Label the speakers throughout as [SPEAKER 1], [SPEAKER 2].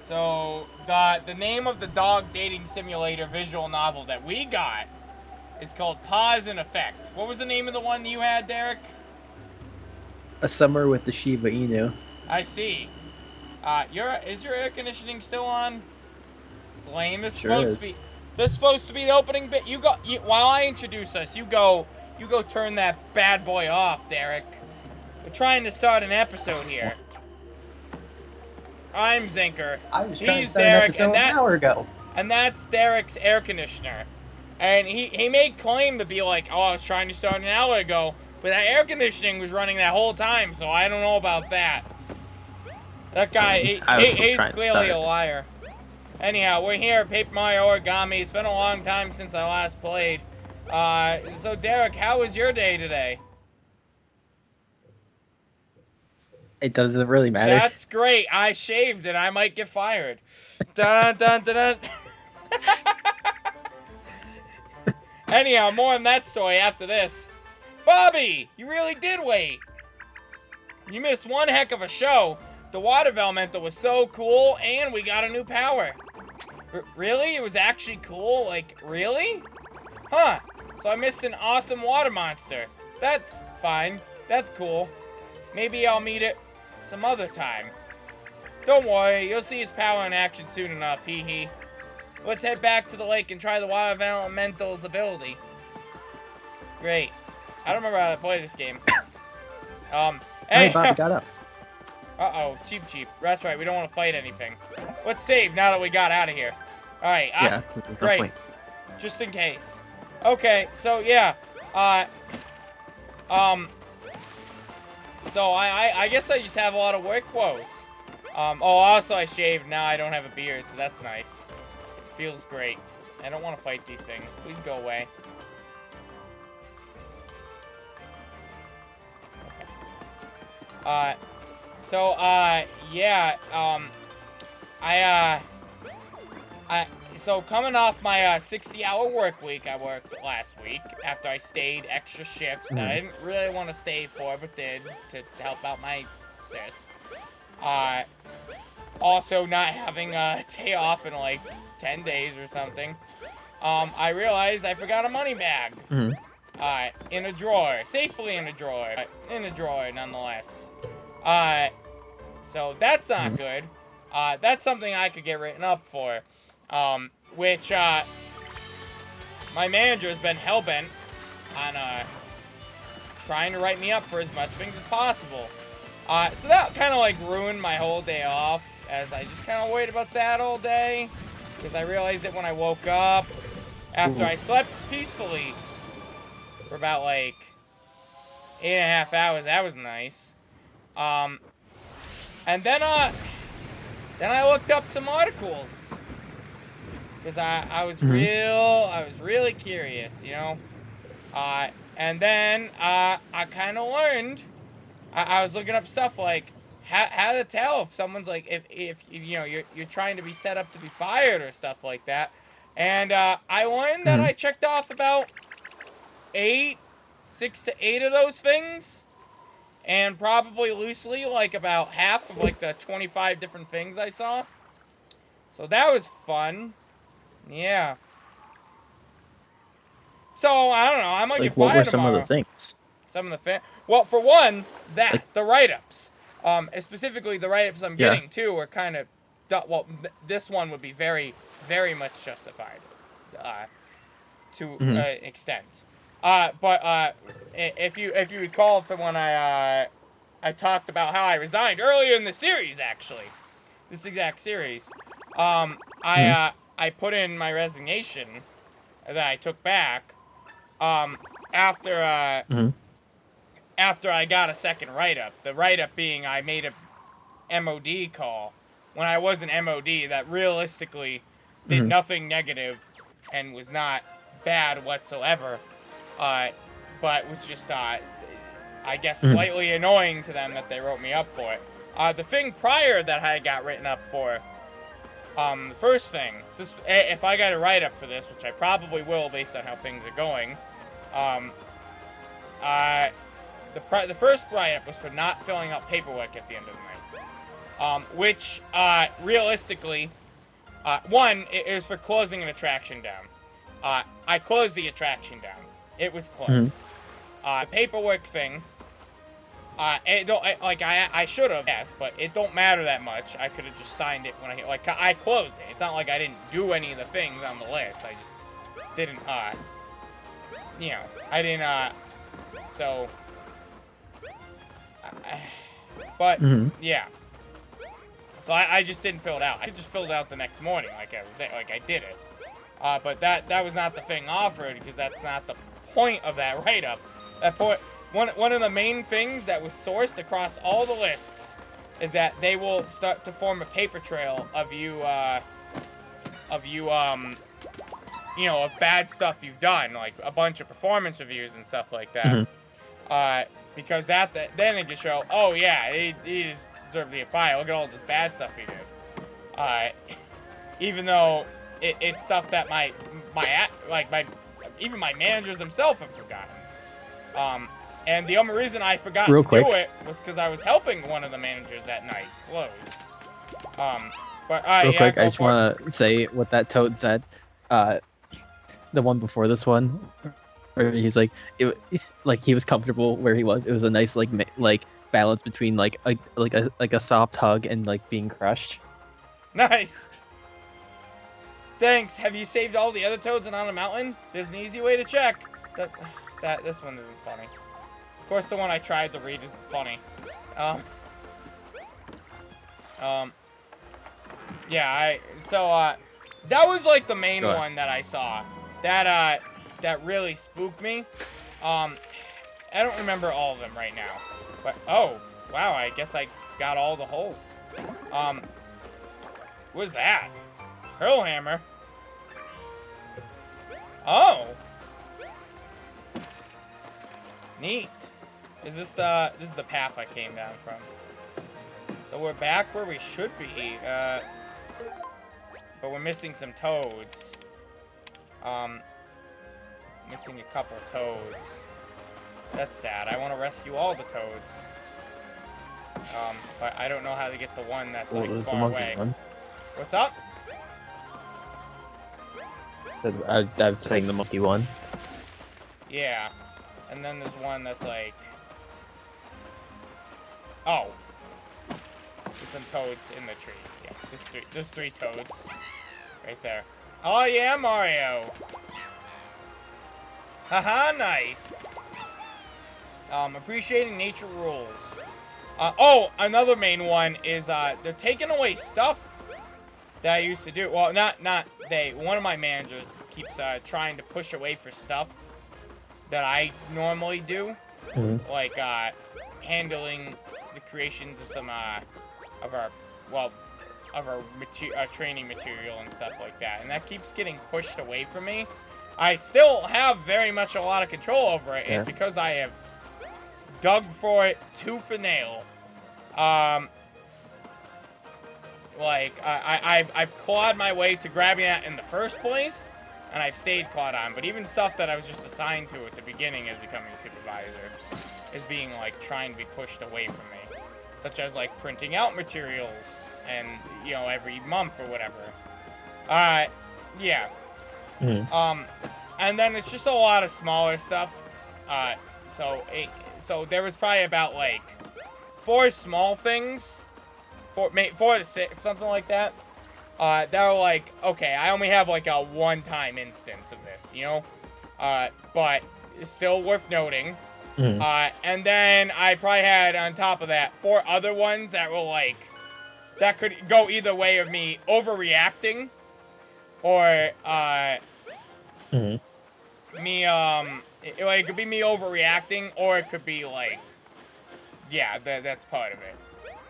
[SPEAKER 1] So, the name of the dog dating simulator visual novel that we got is called Pause and Effect. What was the name of the one you had, Derek?
[SPEAKER 2] A Summer with the Shiba Inu.
[SPEAKER 1] I see. Is your air conditioning still on? It's lame.
[SPEAKER 2] Sure is.
[SPEAKER 1] This is supposed to be the opening bit. While I introduce us, you go turn that bad boy off, Derek. We're trying to start an episode here. I'm Zinker.
[SPEAKER 2] I was trying to
[SPEAKER 1] He's
[SPEAKER 2] start an
[SPEAKER 1] Derek,
[SPEAKER 2] episode an hour ago.
[SPEAKER 1] and that's Derek's air conditioner. And he made claim to be like, oh, I was trying to start an hour ago, but that air conditioning was running that whole time, so I don't know about that. That guy, he's clearly a liar. Anyhow, we're here at Paper Mario Origami. It's been a long time since I last played. So Derek, how was your day today?
[SPEAKER 2] It doesn't really matter.
[SPEAKER 1] That's great. I shaved and I might get fired. Dun dun dun dun. Anyhow, more on that story after this. Bobby, you really did wait. You missed one heck of a show. The water elemental was so cool, and we got a new power. Really? It was actually cool? Like, really? Huh. So I missed an awesome water monster. That's fine. That's cool. Maybe I'll meet it some other time. Don't worry, you'll see its power in action soon enough, hee hee. Let's head back to the lake and try the water elemental's ability. Great. I don't remember how to play this game.
[SPEAKER 2] Hey, Bobby got up.
[SPEAKER 1] Uh-oh, cheap. That's right, we don't want to fight anything. Let's save now that we got out of here. Alright,
[SPEAKER 2] Yeah, this is
[SPEAKER 1] great.
[SPEAKER 2] the point.
[SPEAKER 1] Just in case. Okay, so yeah. So I guess I just have a lot of work clothes. Also I shaved, now I don't have a beard, so that's nice. Feels great. I don't want to fight these things. Please go away. Okay. So coming off my 60-hour work week I worked last week after I stayed extra shifts that I didn't really want to stay for, but did to help out my sis. Also not having a day off in like 10 days or something. I realized I forgot a money bag. In a drawer. Safely in a drawer. In a drawer, nonetheless. So that's not good. That's something I could get written up for. Which, my manager has been hell-bent on, trying to write me up for as much things as possible. So that kind of, like, ruined my whole day off, as I just kind of worried about that all day. Because I realized it when I woke up, after I slept peacefully for about, like, 8.5 hours. That was nice. And then I looked up some articles. Because I was really curious, you know? And then, I kind of learned, I was looking up stuff like, how to tell if someone's like, if you know, you're trying to be set up to be fired or stuff like that. And, I learned that I checked off about 6 to 8 of those things. And probably loosely, like, about half of, like, the 25 different things I saw. So that was fun. Yeah. So, I don't know, I might get fired tomorrow.
[SPEAKER 2] What were some of the things?
[SPEAKER 1] Well, for one, the write-ups. Specifically, the write-ups I'm getting, too, are kind of... Well, this one would be very, very much justified. To an extent. But if you recall from when I talked about how I resigned earlier in the series, actually, this exact series, I put in my resignation that I took back after I got a second write-up. The write-up being I made a MOD call when I was an MOD that realistically did nothing negative and was not bad whatsoever. But was just, I guess, slightly annoying to them that they wrote me up for it. The thing prior that I got written up for, the first thing, if I got a write-up for this, which I probably will based on how things are going, the first write-up was for not filling out paperwork at the end of the night. which, realistically, one, it was for closing an attraction down. I closed the attraction down. It was closed. Paperwork thing. I should have, yes, but it don't matter that much. I could have just signed it when I closed it. It's not like I didn't do any of the things on the list. I just didn't, you know, I didn't, so, but, yeah. So I just didn't fill it out. I just filled it out the next morning, like I did it. But that was not the thing offered, because that's not the point of that write-up. That point, one of the main things that was sourced across all the lists is that they will start to form a paper trail of you, you know, of bad stuff you've done, like a bunch of performance reviews and stuff like that. Because then they just show, oh yeah, he deserved to get fired. Look at all this bad stuff he did. Even though it's stuff that even my managers themselves have forgotten. And the only reason I forgot to do it was because I was helping one of the managers that night close. But
[SPEAKER 2] Real
[SPEAKER 1] yeah,
[SPEAKER 2] quick, I just want to say what that toad said. The one before this one, where he's like, he was comfortable where he was. It was a nice like balance between like a soft hug and like being crushed.
[SPEAKER 1] Nice. Thanks. Have you saved all the other toads and on a mountain? There's an easy way to check. This one isn't funny. Of course, the one I tried to read isn't funny. Yeah, that was like the main one that I saw. That really spooked me. I don't remember all of them right now. But, oh, wow, I guess I got all the holes. What is that? Hurl hammer. Oh. Neat. This is the path I came down from. So we're back where we should be. But we're missing some toads. Missing a couple toads. That's sad. I want to rescue all the toads. But I don't know how to get the one that's like far away.
[SPEAKER 2] One.
[SPEAKER 1] What's up?
[SPEAKER 2] I was saying the monkey one.
[SPEAKER 1] Yeah. And then there's one that's like... Oh. There's some toads in the tree. Yeah, there's three toads. Right there. Oh yeah, Mario! Haha, nice! Appreciating nature rules. Oh, another main one is, they're taking away stuff that I used to do. Well, not they. One of my managers keeps, trying to push away for stuff that I normally do. Like, handling the creations of some, of our training material and stuff like that. And that keeps getting pushed away from me. I still have very much a lot of control over it. Yeah. It's because I have dug for it tooth and nail. I've clawed my way to grabbing that in the first place, and I've stayed clawed on. But even stuff that I was just assigned to at the beginning as becoming a supervisor is being, like, trying to be pushed away from me. Such as, like, printing out materials and, you know, every month or whatever. Yeah. And then it's just a lot of smaller stuff. So there was probably about, like, 4 small things, 4 to 6, something like that, that were like, okay, I only have, like, a one-time instance of this, you know? But it's still worth noting. And then I probably had, on top of that, 4 other ones that were, like, that could go either way of me overreacting, or, it could be me overreacting, or it could be, like, yeah, that's part of it.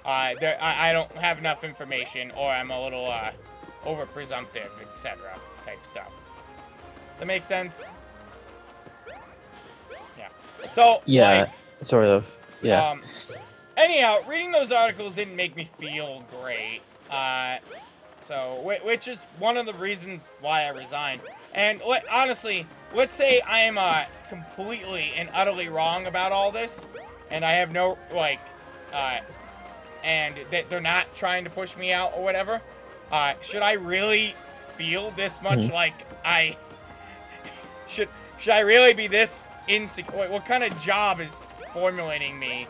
[SPEAKER 1] I don't have enough information, or I'm a little, over-presumptive, etc. type stuff. Does that make sense? Yeah. So,
[SPEAKER 2] yeah,
[SPEAKER 1] like,
[SPEAKER 2] sort of. Yeah.
[SPEAKER 1] Anyhow, reading those articles didn't make me feel great. Which is one of the reasons why I resigned. And honestly, let's say I am completely and utterly wrong about all this, and I have no, like, and they're not trying to push me out or whatever, should I really feel this much like I should I really be this insecure? What kind of job is formulating me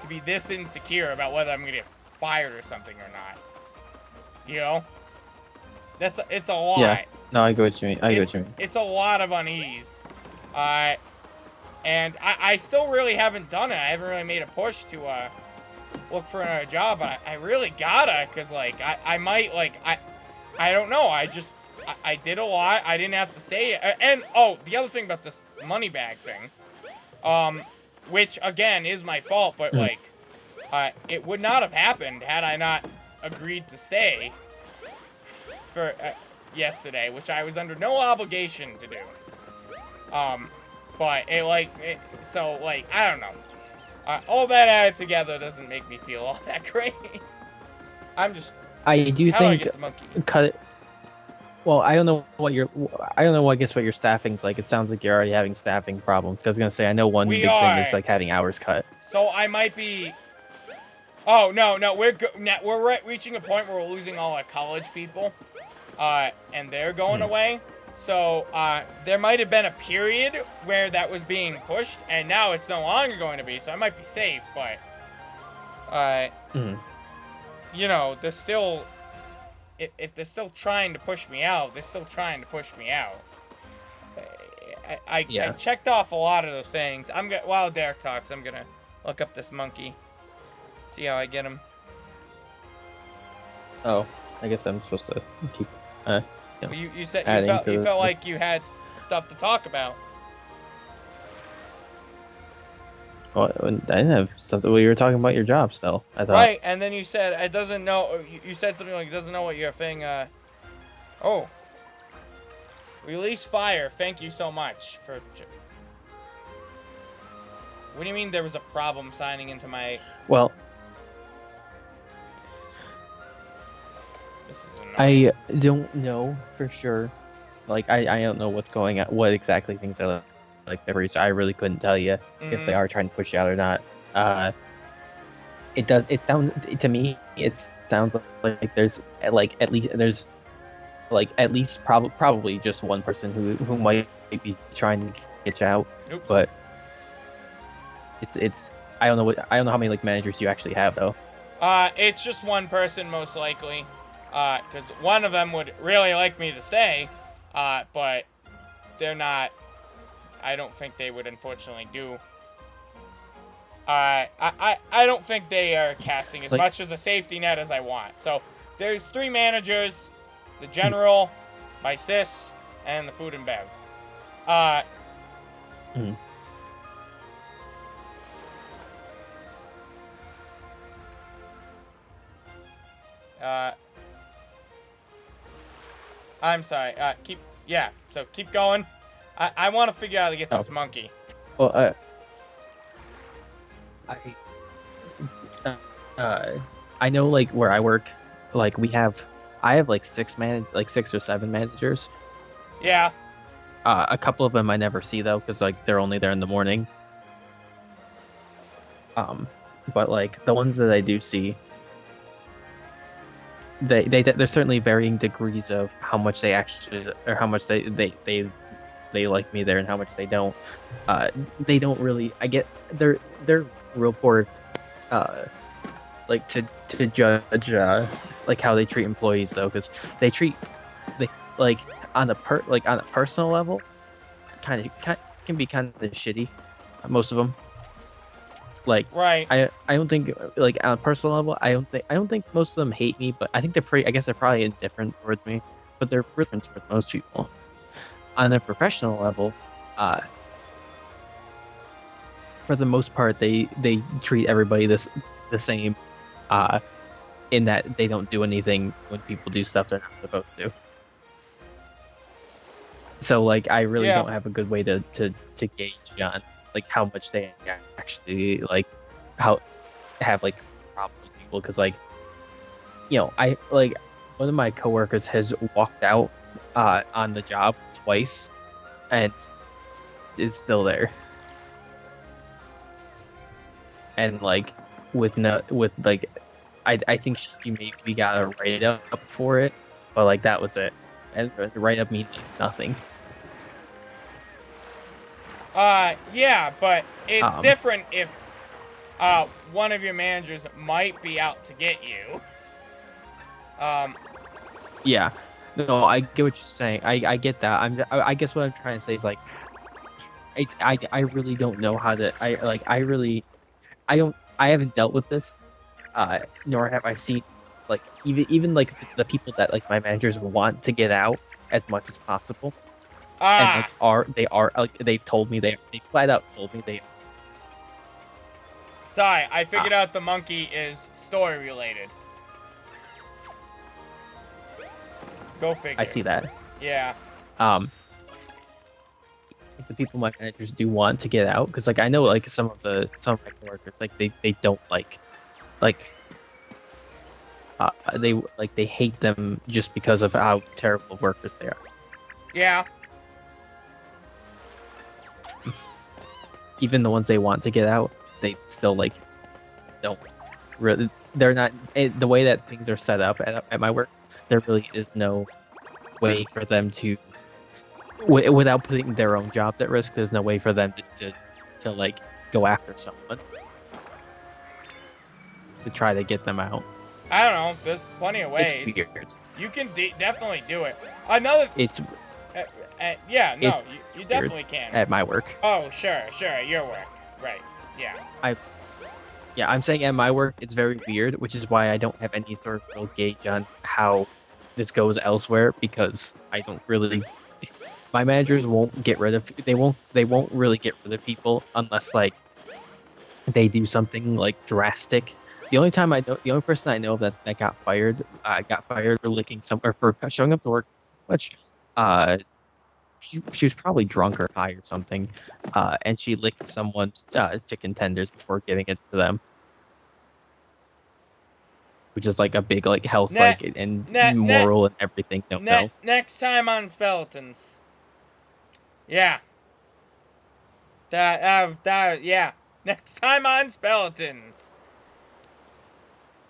[SPEAKER 1] to be this insecure about whether I'm gonna get fired or something or not? You know, it's a lot.
[SPEAKER 2] Yeah. No, I get what you mean.
[SPEAKER 1] It's a lot of unease. And I still really haven't done it. I haven't really made a push to look for another job. But I really gotta, cause like I might like I don't know. I did a lot. I didn't have to stay. And oh, the other thing about this money bag thing, which again is my fault, but like it would not have happened had I not agreed to stay for yesterday, which I was under no obligation to do. But so like I don't know. All that added together doesn't make me feel all that great. I'm just.
[SPEAKER 2] I do
[SPEAKER 1] how do I
[SPEAKER 2] think
[SPEAKER 1] get the monkey?
[SPEAKER 2] cut it. Well, I don't know what I guess what your staffing's like. It sounds like you're already having staffing problems. 'Cause I was gonna say I know one big thing is like having hours cut.
[SPEAKER 1] So I might be. Oh no, we're reaching a point where we're losing all our college people, and they're going away. So there might have been a period where that was being pushed, and now it's no longer going to be. So I might be safe, but you know, they're still. If they're still trying to push me out, they're still trying to push me out. I checked off a lot of those things. While Derek talks, I'm gonna look up this monkey. See how I get him.
[SPEAKER 2] Oh, I guess I'm supposed to keep.
[SPEAKER 1] Well, you said you felt like you had stuff to talk about.
[SPEAKER 2] Well, I didn't have stuff. Well, you were talking about your job still. I thought.
[SPEAKER 1] Right, and then you said it doesn't know. You said something like it doesn't know what your thing. Oh. Release fire. Thank you so much for. What do you mean there was a problem signing into my?
[SPEAKER 2] Well.
[SPEAKER 1] This is annoying.
[SPEAKER 2] I don't know for sure. Like I don't know what's going on. What exactly things are like there. So I really couldn't tell you if they are trying to push you out or not. It sounds to me. It sounds like there's probably just one person who might be trying to get you out.
[SPEAKER 1] Oops.
[SPEAKER 2] But it's I don't know how many like managers you actually have though.
[SPEAKER 1] It's just one person most likely. Because one of them would really like me to stay, but they're not. I don't think they would unfortunately do. I don't think they are casting as much as a safety net as I want. So there's 3 managers, the general, my sis, and the food and bev. I'm sorry. So keep going. I want to figure out how to get this monkey.
[SPEAKER 2] Well, I know like where I work, like I have like 6 or 7 managers.
[SPEAKER 1] Yeah.
[SPEAKER 2] A couple of them I never see though, because like they're only there in the morning. But like the ones that I do see, there's certainly varying degrees of how much they actually, or how much they like me there and how much they don't. They don't really. I get they're real poor, like to judge like how they treat employees though, because they like on a personal level, kind of can be kind of shitty. Most of them. Like
[SPEAKER 1] right.
[SPEAKER 2] I don't think like on a personal level I don't think most of them hate me, but I think I guess they're probably indifferent towards me, but they're different towards most people. On a professional level, for the most part they treat everybody the same, in that they don't do anything when people do stuff they're not supposed to. So like I really don't have a good way to gauge on like how much they actually like have like problems with people, because like, you know, I like one of my coworkers has walked out on the job twice and is still there, and like with I think she maybe got a write up for it, but like that was it. And the write up means like nothing.
[SPEAKER 1] Yeah, but it's
[SPEAKER 2] Um,
[SPEAKER 1] different if one of your managers might be out to get you.
[SPEAKER 2] yeah. No, I get what you're saying. I get that. I guess what I'm trying to say is like I really don't know how to I haven't dealt with this, nor have I seen like even like the people that like my managers want to get out as much as possible, and like
[SPEAKER 1] Ah,
[SPEAKER 2] are like they've told me they flat out told me they
[SPEAKER 1] sorry, I
[SPEAKER 2] uh,
[SPEAKER 1] figured out the monkey is story related. Go
[SPEAKER 2] I
[SPEAKER 1] figure.
[SPEAKER 2] see that.
[SPEAKER 1] Yeah.
[SPEAKER 2] Um, the people my managers do want to get out because like I know like some of my coworkers like they don't like they hate them just because of how terrible workers they are.
[SPEAKER 1] Yeah.
[SPEAKER 2] Even the ones they want to get out, they still like don't really. They're not the way that things are set up at my work. There really is no way for them to, without putting their own jobs at risk. There's no way for them to like go after someone to try to get them out.
[SPEAKER 1] I don't know. There's plenty of
[SPEAKER 2] It's
[SPEAKER 1] ways.
[SPEAKER 2] weird.
[SPEAKER 1] You can definitely do it. Another.
[SPEAKER 2] It's
[SPEAKER 1] Yeah, no,
[SPEAKER 2] it's
[SPEAKER 1] you
[SPEAKER 2] weird
[SPEAKER 1] definitely can.
[SPEAKER 2] at my work.
[SPEAKER 1] Oh, sure, your work. Right. Yeah.
[SPEAKER 2] Yeah, I'm saying at my work it's very weird, which is why I don't have any sort of real gauge on how this goes elsewhere because I don't really. My managers won't get rid of. They won't really get rid of people unless like they do something like drastic. The only person I know that got fired for licking some or for showing up to work much. Uh, she was probably drunk or high or something, and she licked someone's chicken tenders before giving it to them, which is like a big like health
[SPEAKER 1] Net,
[SPEAKER 2] like and
[SPEAKER 1] net, net,
[SPEAKER 2] moral and everything. No, no,
[SPEAKER 1] next time on Speletons. Yeah. Yeah. Next time on Speletons.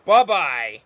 [SPEAKER 1] Bye bye.